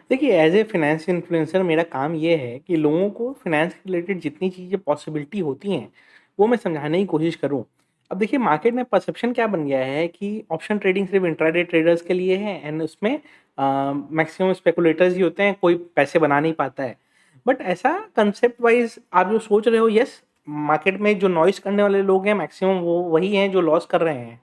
देखिए, as a finance influencer मेरा काम ये है कि लोगों को फाइनेंस से रिलेटेड जितनी चीज़ें पॉसिबिलिटी होती हैं, वो मैं समझाने की कोशिश करूँ। अब देखिए, मार्केट में परसेप्शन क्या बन गया है कि ऑप्शन ट्रेडिंग सिर्फ़ इंट्राडे ट्रेडर्स के लिए है एंड उसमें मैक्सिमम स्पेकुलेटर्स ही होते हैं, कोई पैसे बना नहीं पाता है। बट ऐसा कांसेप्ट वाइज़ आप जो सोच रहे हो, येस, मार्केट में जो नॉइज़ करने वाले लोग हैं मैक्सिमम वो वही हैं जो लॉस कर रहे हैं।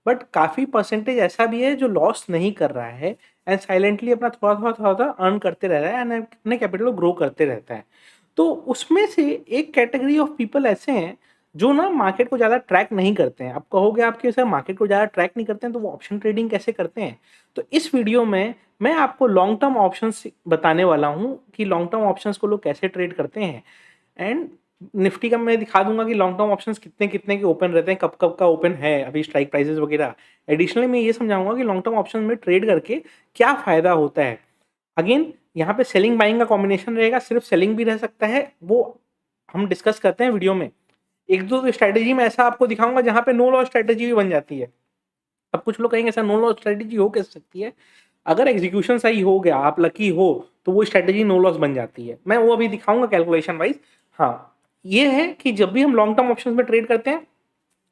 बट काफ़ी परसेंटेज ऐसा भी है जो लॉस नहीं कर रहा है एंड साइलेंटली अपना थोड़ा-थोड़ा अर्न करते रह रहा है एंड अपने कैपिटल को ग्रो करते रहता है। तो उसमें से एक कैटेगरी ऑफ पीपल ऐसे हैं जो ना मार्केट को ज़्यादा ट्रैक नहीं करते हैं। अब कहोगे आप कि सर मार्केट को ज़्यादा ट्रैक नहीं करते हैं तो वो ऑप्शन ट्रेडिंग कैसे करते हैं? तो इस वीडियो में मैं आपको लॉन्ग टर्म ऑप्शंस बताने वाला हूँ कि लॉन्ग टर्म ऑप्शंस को लोग कैसे ट्रेड करते हैं एंड निफ्टी का मैं दिखा दूँगा कि लॉन्ग टर्म ऑप्शंस कितने-कितने के ओपन रहते हैं, कब-कब का ओपन है, अभी स्ट्राइक प्राइसेस वगैरह। एडिशनली मैं ये समझाऊँगा कि लॉन्ग टर्म ऑप्शन में ट्रेड करके क्या फ़ायदा होता है। अगेन यहाँ पे सेलिंग बाइंग का कॉम्बिनेशन रहेगा, सिर्फ सेलिंग भी रह सकता है, वो हम डिस्कस करते हैं वीडियो में। 1-2 स्ट्रैटेजी मैं ऐसा आपको दिखाऊँगा जहाँ पे नो लॉस स्ट्रैटेजी भी बन जाती है। अब कुछ लोग कहेंगे सर नो लॉस स्ट्रैटेजी हो कैसे सकती है? अगर एग्जीक्यूशन सही हो गया, आप लकी हो, तो वो स्ट्रैटेजी नो लॉस बन जाती है। मैं वो अभी दिखाऊँगा कैलकुलेशन वाइज़। हाँ, ये है कि जब भी हम लॉन्ग टर्म ऑप्शंस में ट्रेड करते हैं,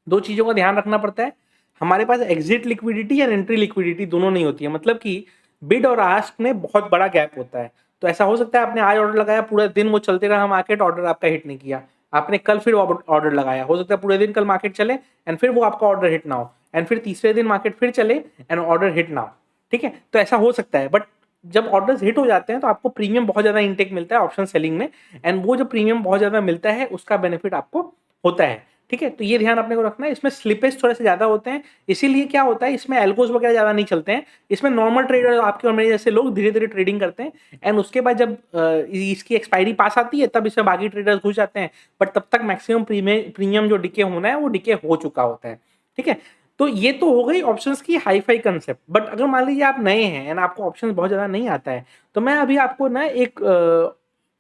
2 चीज़ों का ध्यान रखना पड़ता है। हमारे पास एग्ज़िट लिक्विडिटी और एंट्री लिक्विडिटी दोनों नहीं होती है। मतलब कि बिड और आस्क में बहुत बड़ा गैप होता है। तो ऐसा हो सकता है आपने आज ऑर्डर लगाया, पूरा दिन वो चलते रहा मार्केट, ऑर्डर आपका हिट नहीं किया। आपने कल फिर ऑर्डर लगाया, हो सकता है पूरे दिन कल मार्केट चले एंड फिर वो आपका ऑर्डर हिट ना हो एंड फिर तीसरे दिन मार्केट फिर चले एंड ऑर्डर हिट ना हो। ठीक है? तो ऐसा हो सकता है, बट जब ऑर्डर्स हिट हो जाते हैं तो आपको प्रीमियम बहुत ज़्यादा इनटेक मिलता है ऑप्शन सेलिंग में एंड वो जो प्रीमियम बहुत ज़्यादा मिलता है उसका बेनिफिट आपको होता है। ठीक है? तो ये ध्यान अपने को रखना है। इसमें स्लिपेज थोड़े से ज़्यादा होते हैं, इसीलिए क्या होता है इसमें एल्गोज़ वगैरह ज़्यादा नहीं चलते हैं। इसमें नॉर्मल ट्रेडर आपके और मेरे जैसे लोग धीरे-धीरे ट्रेडिंग करते हैं एंड उसके बाद जब इसकी एक्सपायरी पास आती है तब इसमें बाकी ट्रेडर्स घुस जाते हैं। बट तब तक मैक्सिमम प्रीमियम जो डिके होना है वो डिके हो चुका होता है। ठीक है? तो ये तो हो गई ऑप्शंस की हाई-फाई कांसेप्ट। बट अगर मान लीजिए आप नए हैं एंड आपको ऑप्शंस बहुत ज़्यादा नहीं आता है, तो मैं अभी आपको ना एक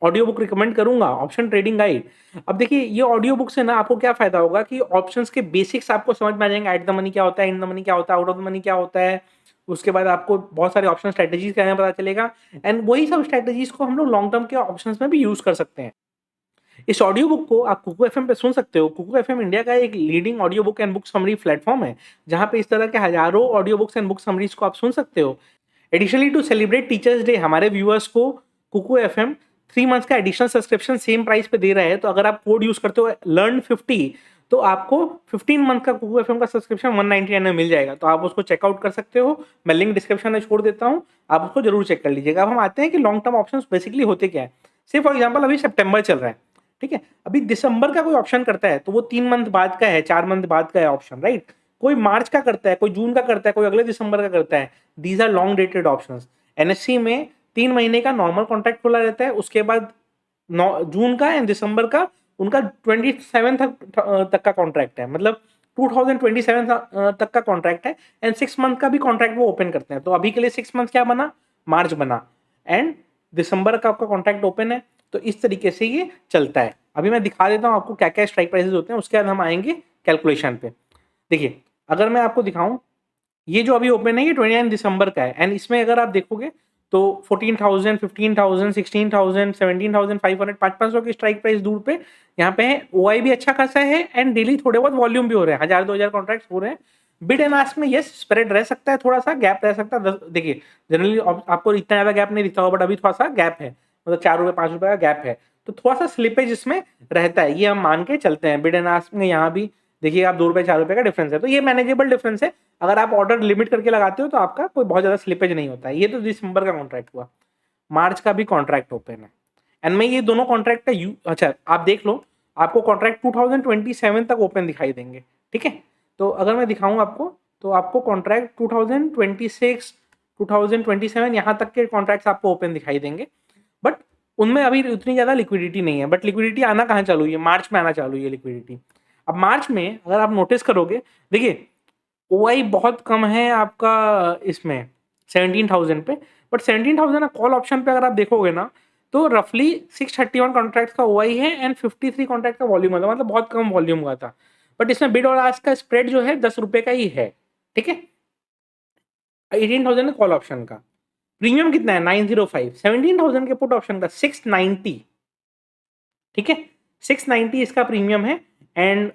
ऑडियो बुक रिकमेंड करूँगा, ऑप्शन ट्रेडिंग गाइड। अब देखिए ये ऑडियो बुक से ना आपको क्या फ़ायदा होगा कि ऑप्शंस के बेसिक्स आपको समझ में आ जाएँगे, एट द मनी क्या होता है, इन द मनी क्या होता है, आउट ऑफ द मनी क्या होता है। उसके बाद आपको बहुत सारे ऑप्शन स्ट्रैटेजीज़ के बारे में पता चलेगा एंड वही सब स्ट्रैटेजीज़ को हम लोग लॉन्ग टर्म के ऑप्शंस में भी यूज़ कर सकते हैं। इस ऑडियो बुक को आप कुकू एफएम पे सुन सकते हो। कुकू एफएम इंडिया का एक leading audio book and book summary platform है, जहाँ पे इस तरह के हज़ारों audio books and book summaries को आप सुन सकते हो। Additionally to celebrate teachers day हमारे व्यूअर्स को कुकू एफएम 3 मंथ्स का एडिशनल सब्सक्रिप्शन सेम प्राइस पे दे रहा है। तो अगर आप कोड यूज़ करते हो लर्न50 तो आपको 15 मंथ का कुकू एफएम का सब्सक्रिप्शन 199 में मिल जाएगा। तो आप उसको चेकआउट कर सकते हो। मैं लिंक डिस्क्रिप्शन में छोड़ देता हूँ, आप उसको ज़रूर चेक कर लीजिएगा। अब हम आते हैं कि लॉन्ग टर्म ऑप्शंस बेसिकली होते क्या है। से फॉर एग्जांपल अभी सितंबर चल रहा है, ठीक है? अभी दिसंबर का कोई ऑप्शन करता है तो वो 3 मंथ बाद का है, 4 मंथ बाद का है ऑप्शन, राइट? कोई मार्च का करता है, कोई जून का करता है, कोई अगले दिसंबर का करता है। These are long dated options. NSC में 3 महीने का नॉर्मल कॉन्ट्रैक्ट खुला रहता है, उसके बाद जून का एंड दिसंबर का उनका 27 तक का कॉन्ट्रैक्ट है, मतलब 2027 तक का कॉन्ट्रैक्ट है एंड 6 मंथ का भी कॉन्ट्रैक्ट वो ओपन करते हैं। तो अभी के लिए 6 मंथ क्या बना, मार्च बना एंड दिसंबर का आपका कॉन्ट्रैक्ट ओपन है। तो इस तरीके से ये चलता है। अभी मैं दिखा देता हूँ आपको क्या क्या स्ट्राइक प्राइसेस होते हैं, उसके बाद हम आएंगे कैलकुलेशन पे। देखिए, अगर मैं आपको दिखाऊं, ये जो अभी ओपन है ये 29 दिसंबर का है एंड इसमें अगर आप देखोगे तो 14,000, 15,000, 16,000, 17,500, 500 की स्ट्राइक प्राइस दूर पे यहाँ पे है। ओआई भी अच्छा खासा है एंड डेली थोड़े बहुत वॉल्यूम भी हो रहे हैं, 1000-2000 कॉन्ट्रैक्ट्स हो रहे हैं। बिड एंड आस्क में यस स्प्रेड रह सकता है, थोड़ा सा गैप रह सकता है। देखिए जनरली आपको इतना ज्यादा गैप नहीं दिखता होगा, बट अभी थोड़ा सा गैप है, मतलब 4 रुपए 5 रुपए का गैप है। तो थोड़ा सा स्लिपेज इसमें रहता है, ये हम मान के चलते हैं। बिड एंड आस्क में यहाँ भी देखिए आप 2 रुपए 4 रुपए का डिफरेंस है, तो ये मैनेजेबल डिफरेंस है। अगर आप ऑर्डर लिमिट करके लगाते हो तो आपका कोई बहुत ज्यादा स्लिपेज नहीं होता है। ये तो दिसंबर का कॉन्ट्रैक्ट हुआ, मार्च का भी कॉन्ट्रैक्ट ओपन है एंड मैं ये दोनों कॉन्ट्रैक्ट का अच्छा आप देख लो, आपको कॉन्ट्रैक्ट 2027 तक ओपन दिखाई देंगे। ठीक है? तो अगर मैं दिखाऊं आपको, तो आपको कॉन्ट्रैक्ट 2026 2027 यहाँ तक के कॉन्ट्रैक्ट्स आपको ओपन दिखाई देंगे, बट उनमें अभी उतनी ज्यादा लिक्विडिटी नहीं है। बट लिक्विडिटी आना कहाँ चालू हुई है, मार्च में आना चालू हुई है लिक्विडिटी। अब मार्च में अगर आप नोटिस करोगे, देखिए ओआई बहुत कम है आपका इसमें 17,000 पे, बट 17,000 कॉल ऑप्शन पे अगर आप देखोगे ना, तो रफली 631 कॉन्ट्रैक्ट का ओआई है एंड 53 कॉन्ट्रैक्ट का वॉल्यूम हुआ था, मतलब बहुत कम वॉल्यूम हुआ था। बट इसमें बिड और आस्क का स्प्रेड जो है 10 रुपए का ही है। ठीक है? 18,000 है कॉल ऑप्शन का। प्रीमियम कितना है 905, 17,000 के पुट ऑप्शन का 690, ठीक है 690 इसका प्रीमियम है। एंड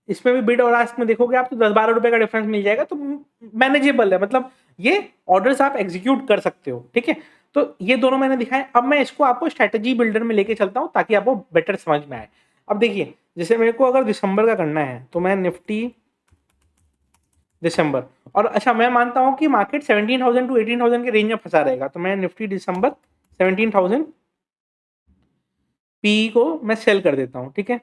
इसमें भी बिड और आस्क में देखोगे आप तो 10-12 रुपए का डिफरेंस मिल जाएगा, तो मैनेजेबल है, मतलब ये ऑर्डर्स आप एग्जीक्यूट कर सकते हो, ठीक है। तो ये दोनों मैंने दिखाए। अब मैं इसको आपको स्ट्रेटेजी बिल्डर में लेके चलता हूँ ताकि आपको बेटर समझ में आए। अब देखिए, जैसे मेरे को अगर दिसंबर का करना है तो मैं निफ्टी दिसंबर, और अच्छा मैं मानता हूँ कि मार्केट 17,000 टू 18,000 के रेंज में फंसा रहेगा, तो मैं निफ्टी दिसंबर 17,000 पी को मैं सेल कर देता हूँ, ठीक है।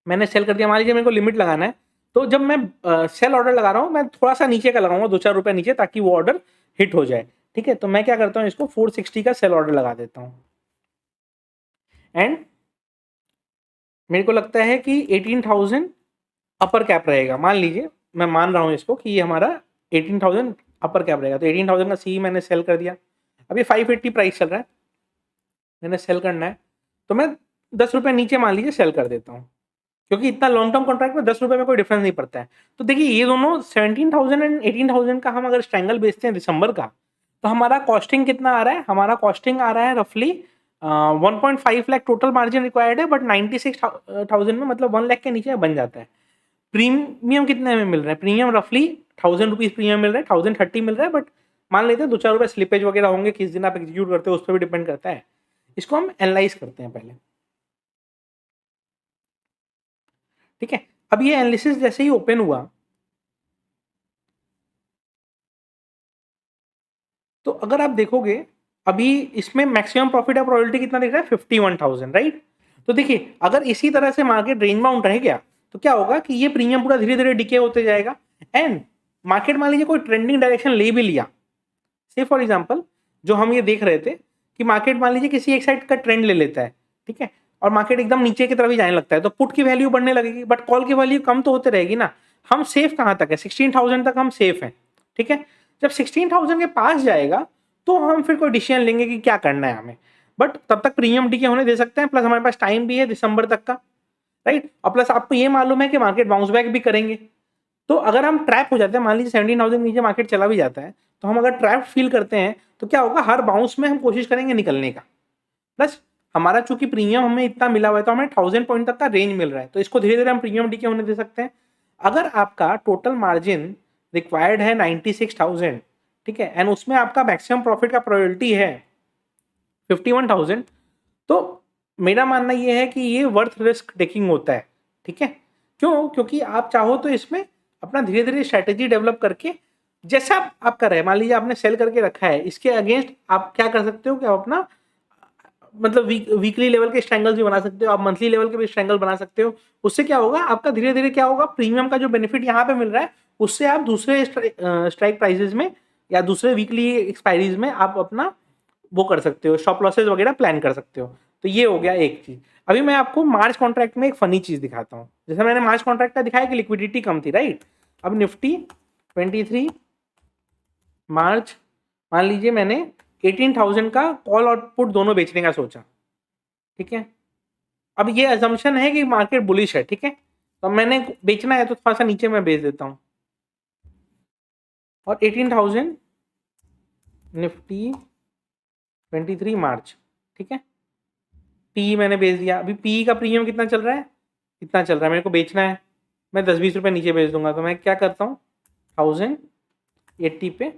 मैंने सेल कर दिया, मान लीजिए मेरे को लिमिट लगाना है, तो जब मैं सेल ऑर्डर लगा रहा हूँ मैं थोड़ा सा नीचे का लगाऊंगा, 2-4 रुपए नीचे, ताकि वो ऑर्डर हिट हो जाए, ठीक है। तो मैं क्या करता हूँ, इसको 460 का सेल ऑर्डर लगा देता हूँ। एंड मेरे को लगता है कि 18,000 अपर कैप रहेगा, मान लीजिए मैं मान रहा हूँ इसको कि ये हमारा 18,000 अपर कैप रहेगा, तो 18,000 का सी मैंने सेल कर दिया। अभी 580 प्राइस चल रहा है, मैंने सेल करना है, तो मैं 10 रुपए नीचे मान लीजिए सेल कर देता हूँ, क्योंकि इतना लॉन्ग टर्म कॉन्ट्रैक्ट में 10 रुपए में कोई डिफरेंस नहीं पड़ता है। तो देखिए ये दोनों 17,000 एंड 18,000 का हम अगर स्ट्रैंगल बेचते हैं दिसंबर का, तो हमारा कॉस्टिंग कितना आ रहा है, हमारा कॉस्टिंग आ रहा है रफली 1.5 लाख टोटल मार्जिन रिक्वायर्ड है, बट 96,000 में मतलब 1 लाख के नीचे बन जाता है। प्रीमियम कितने में मिल रहा है, प्रीमियम रफली 1,000 रुपीज प्रीमियम मिल रहा है, 1,030 मिल रहा है, बट मान लेते हैं 2-4 रुपए स्लिपेज वगैरह होंगे, किस दिन आप एग्जीक्यूट करते हो उस पर भी डिपेंड करता है। इसको हम एनालाइज करते हैं पहले, ठीक है। अब ये एनालिसिस जैसे ही ओपन हुआ, तो अगर आप देखोगे अभी इसमें मैक्सिमम प्रॉफिट और प्रोबेबिलिटी कितना दिख रहा है, 51,000, राइट। तो देखिए अगर इसी तरह से मार्केट रेंज बाउंड रह गया तो क्या होगा कि ये प्रीमियम पूरा धीरे धीरे डिके होते जाएगा। एंड मार्केट मान लीजिए कोई ट्रेंडिंग डायरेक्शन ले भी लिया, से फॉर एग्जांपल जो हम ये देख रहे थे कि मार्केट मान लीजिए किसी एक साइड का ट्रेंड ले लेता है, ठीक है, और मार्केट एकदम नीचे की तरफ ही जाने लगता है, तो पुट की वैल्यू बढ़ने लगेगी, बट कॉल की वैल्यू कम तो होते रहेगी ना। हम सेफ कहां तक है, 16,000 तक हम सेफ हैं, ठीक है। जब 16,000 के पास जाएगा तो हम फिर कोई डिसीजन लेंगे कि क्या करना है हमें, बट तब तक प्रीमियम डीके होने दे सकते हैं, प्लस हमारे पास टाइम भी है दिसंबर तक का, राइट। और प्लस आपको ये मालूम है कि मार्केट बाउंस बैक भी करेंगे। तो अगर हम ट्रैप हो जाते हैं, मान लीजिए 17,000 नीचे मार्केट चला भी जाता है, तो हम अगर ट्रैप फील करते हैं तो क्या होगा, हर बाउंस में हम कोशिश करेंगे निकलने का। प्लस हमारा चूंकि प्रीमियम हमें इतना मिला हुआ है, तो हमें 1,000 पॉइंट तक का रेंज मिल रहा है, तो इसको धीरे धीरे हम प्रीमियम डीके होने दे सकते हैं। अगर आपका टोटल मार्जिन रिक्वायर्ड है 96,000, ठीक है, एंड उसमें आपका मैक्सिमम प्रॉफिट का प्रोबेबिलिटी है 51,000, तो मेरा मानना यह है कि ये वर्थ रिस्क टेकिंग होता है, ठीक है। क्यों, क्योंकि आप चाहो तो इसमें अपना धीरे धीरे स्ट्रेटेजी डेवलप करके, जैसा आप कर रहे हैं, मान लीजिए आपने सेल करके रखा है, इसके अगेंस्ट आप क्या कर सकते हो कि आप अपना मतलब वीकली लेवल के स्ट्रैंगल्स भी बना सकते हो, आप मंथली लेवल के भी स्ट्रैंगल बना सकते हो। उससे क्या होगा, आपका धीरे धीरे क्या होगा, प्रीमियम का जो बेनिफिट यहाँ पे मिल रहा है उससे आप दूसरे स्ट्राइक प्राइसेस में या दूसरे वीकली एक्सपायरीज में आप अपना वो कर सकते हो, स्टॉप लॉसेस वगैरह प्लान कर सकते हो। तो ये हो गया एक चीज। अभी मैं आपको मार्च कॉन्ट्रैक्ट में एक फनी चीज दिखाता हूँ। जैसे मैंने मार्च कॉन्ट्रैक्ट का दिखाया कि लिक्विडिटी कम थी, राइट। अब निफ्टी 23 मार्च, मान लीजिए मैंने 18,000 का कॉल और पुट दोनों बेचने का सोचा, ठीक है। अब ये अजम्पशन है कि मार्केट बुलिश है, ठीक है, तो मैंने बेचना है तो थोड़ा सा नीचे मैं बेच देता हूँ, और 18,000 निफ्टी 23 मार्च, ठीक है, पी मैंने बेच दिया। अभी पी का प्रीमियम कितना चल रहा है, इतना चल रहा है, मेरे को बेचना है, मैं 10-20 रुपए नीचे बेच दूंगा, तो मैं क्या करता हूँ 1,080 पे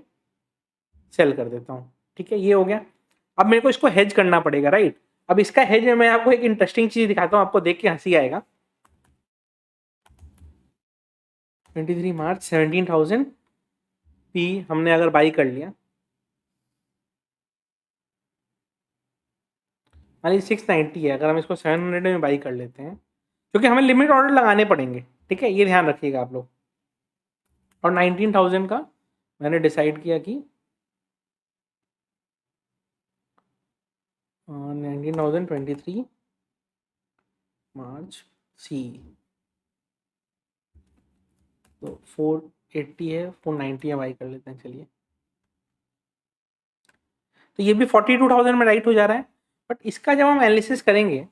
सेल कर देता हूँ, ठीक है। ये हो गया। अब मेरे को इसको हेज करना पड़ेगा, राइट। अब इसका हेज में मैं आपको एक इंटरेस्टिंग चीज दिखाता हूँ, आपको देख के हंसी आएगा। 23 मार्च 17,000 पी हमने अगर बाई कर लिया, मान लीजिए 690 है, अगर हम इसको 700 में बाई कर लेते हैं, क्योंकि हमें लिमिट ऑर्डर लगाने पड़ेंगे, ठीक है, ये ध्यान रखिएगा आप लोग। और 19,000 का मैंने डिसाइड किया कि 19,023 मार्च सी, तो 480 है, 490 बाई कर लेते हैं, चलिए। तो ये भी 42,000 में राइट हो जा रहा है, बट इसका जब हम एनालिसिस करेंगे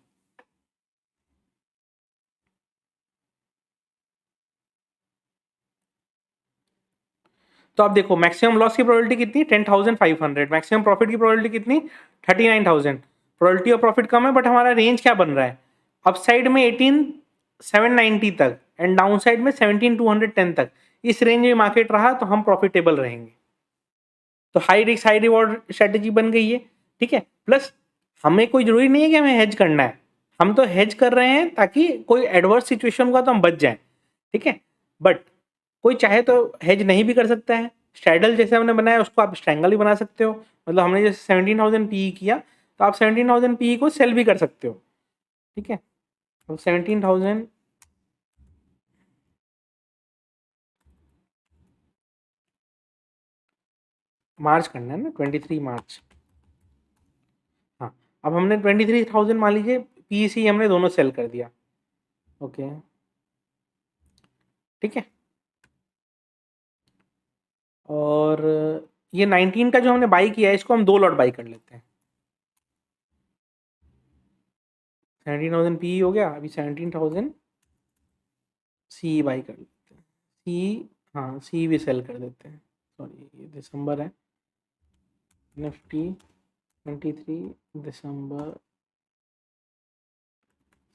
तो आप देखो मैक्सिमम लॉस की प्रोबेबिलिटी कितनी, 10,500, मैक्सिमम प्रॉफिट की प्रोबेबिलिटी कितनी, 39,000। प्रोबेबिलिटी ऑफ प्रॉफिट कम है, बट हमारा रेंज क्या बन रहा है, अपसाइड में 18,790 तक एंड डाउन साइड में 17,210 तक, इस रेंज में मार्केट रहा तो हम प्रॉफिटेबल रहेंगे। तो high risk high reward strategy बन गई है, ठीक है। प्लस हमें कोई जरूरी नहीं है कि हमें हेज करना है, हम तो हेज कर रहे हैं ताकि कोई एडवर्स सिचुएशन हुआ तो हम बच जाएं, ठीक है। बट कोई चाहे तो हेज नहीं भी कर सकता है। स्ट्रैडल जैसे हमने बनाया उसको आप स्ट्रैंगल भी बना सकते हो, मतलब हमने जैसे 17,000 पी किया तो आप 17,000 पी को सेल भी कर सकते हो, ठीक है। तो 17,000 मार्च करना है ना, 23 मार्च। हाँ, अब हमने 23,000 मान लीजिए पी सी हमने दोनों सेल कर दिया, ओके, ठीक है। और ये 19 का जो हमने बाई किया है इसको हम 2 लॉट बाई कर लेते हैं। 17,000 पी हो गया, अभी 17,000 सी बाई कर लेते हैं, सी, हाँ सी भी सेल कर देते हैं। सॉरी ये दिसंबर है, निफ्टी 23 दिसंबर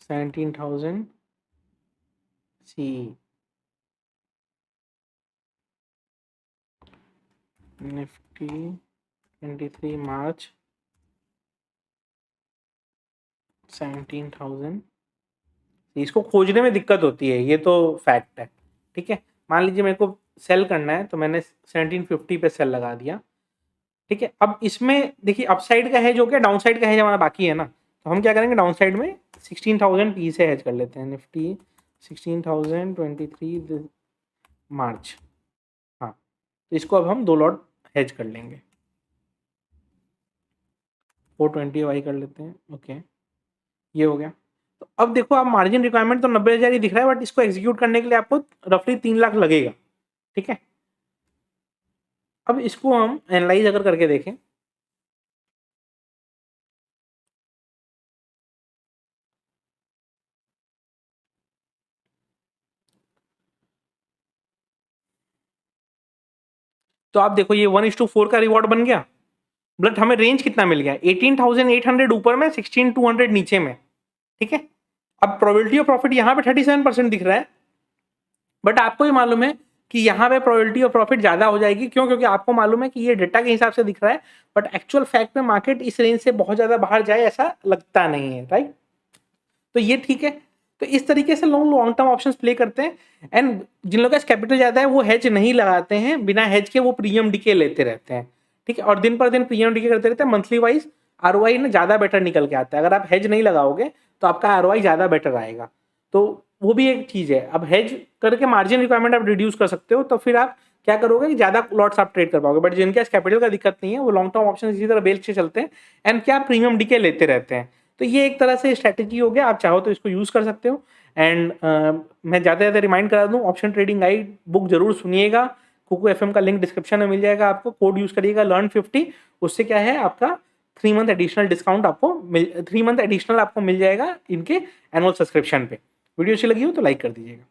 17,000 सी, निफ्टी 23 मार्च 17,000। इसको खोजने में दिक्कत होती है, ये तो फैक्ट है, ठीक है। मान लीजिए मेरे को सेल करना है तो मैंने 1750 पे सेल लगा दिया, ठीक है। अब इसमें देखिए अपसाइड का हेज हो गया, डाउन साइड का हेज हमारा बाकी है ना, तो हम क्या करेंगे डाउन साइड में 16,000 पी से हेज कर लेते हैं, निफ्टी 16,023 मार्च, हाँ। तो इसको अब हम 2 लॉट हेज कर लेंगे, 420 वाई कर लेते हैं, ओके, ये हो गया। तो अब देखो आप मार्जिन रिक्वायरमेंट तो 90,000 ही दिख रहा है, बट इसको एग्जीक्यूट करने के लिए आपको रफली 3 लाख लगेगा, ठीक है। अब इसको हम एनालाइज अगर करके देखें, तो आप देखो ये 1:4 का रिवॉर्ड बन गया, बट हमें रेंज कितना मिल गया, 18,800 ऊपर में, 16,200 नीचे में, ठीक है। अब प्रोबेबिलिटी ऑफ प्रॉफिट यहाँ पे 37% दिख रहा है, बट आपको ही मालूम है कि यहाँ पे प्रोबेबिलिटी ऑफ प्रॉफिट ज्यादा हो जाएगी, क्यों, क्योंकि आपको मालूम है कि ये डेटा के हिसाब से दिख रहा है, बट एक्चुअल फैक्ट में मार्केट इस रेंज से बहुत ज्यादा बाहर जाए ऐसा लगता नहीं है, राइट। तो ये ठीक है। तो इस तरीके से लोग लॉन्ग टर्म ऑप्शंस प्ले करते हैं, एंड जिन लोगों का कैपिटल ज्यादा है वो हेज नहीं लगाते हैं, बिना हेज के वो प्रीमियम डीके लेते रहते हैं, ठीक है। और दिन पर दिन प्रीमियम डीके करते रहते हैं, मंथली वाइज आरओआई ना ज्यादा बेटर निकल के आता है। अगर आप हेज नहीं लगाओगे तो आपका आरओआई ज्यादा बेटर आएगा, तो वो भी एक चीज है। अब हेज करके मार्जिन रिक्वायरमेंट आप रिड्यूस कर सकते हो, तो फिर आप क्या करोगे कि ज्यादा लॉट्स आप ट्रेड कर पाओगे। बट जिनके पास कैपिटल का दिक्कत नहीं है वो लॉन्ग टर्म ऑप्शन इसी तरह बेच के चलते हैं, एंड क्या प्रीमियम डीके लेते रहते हैं। तो ये एक तरह से स्ट्रेटेजी हो गया, आप चाहो तो इसको यूज कर सकते हो। एंड मैं ज़्यादा ज़्यादा रिमाइंड करा दूं, ऑप्शन ट्रेडिंग गाइड बुक जरूर सुनिएगा, कुकू एफएम का लिंक डिस्क्रिप्शन में मिल जाएगा, आपको कोड यूज करिएगा learn50, उससे क्या है आपका 3 मंथ एडिशनल डिस्काउंट आपको 3 मंथ एडिशनल आपको मिल जाएगा इनके एनुअल सब्सक्रिप्शन पे। वीडियो अच्छी लगी हो तो लाइक कर दीजिएगा।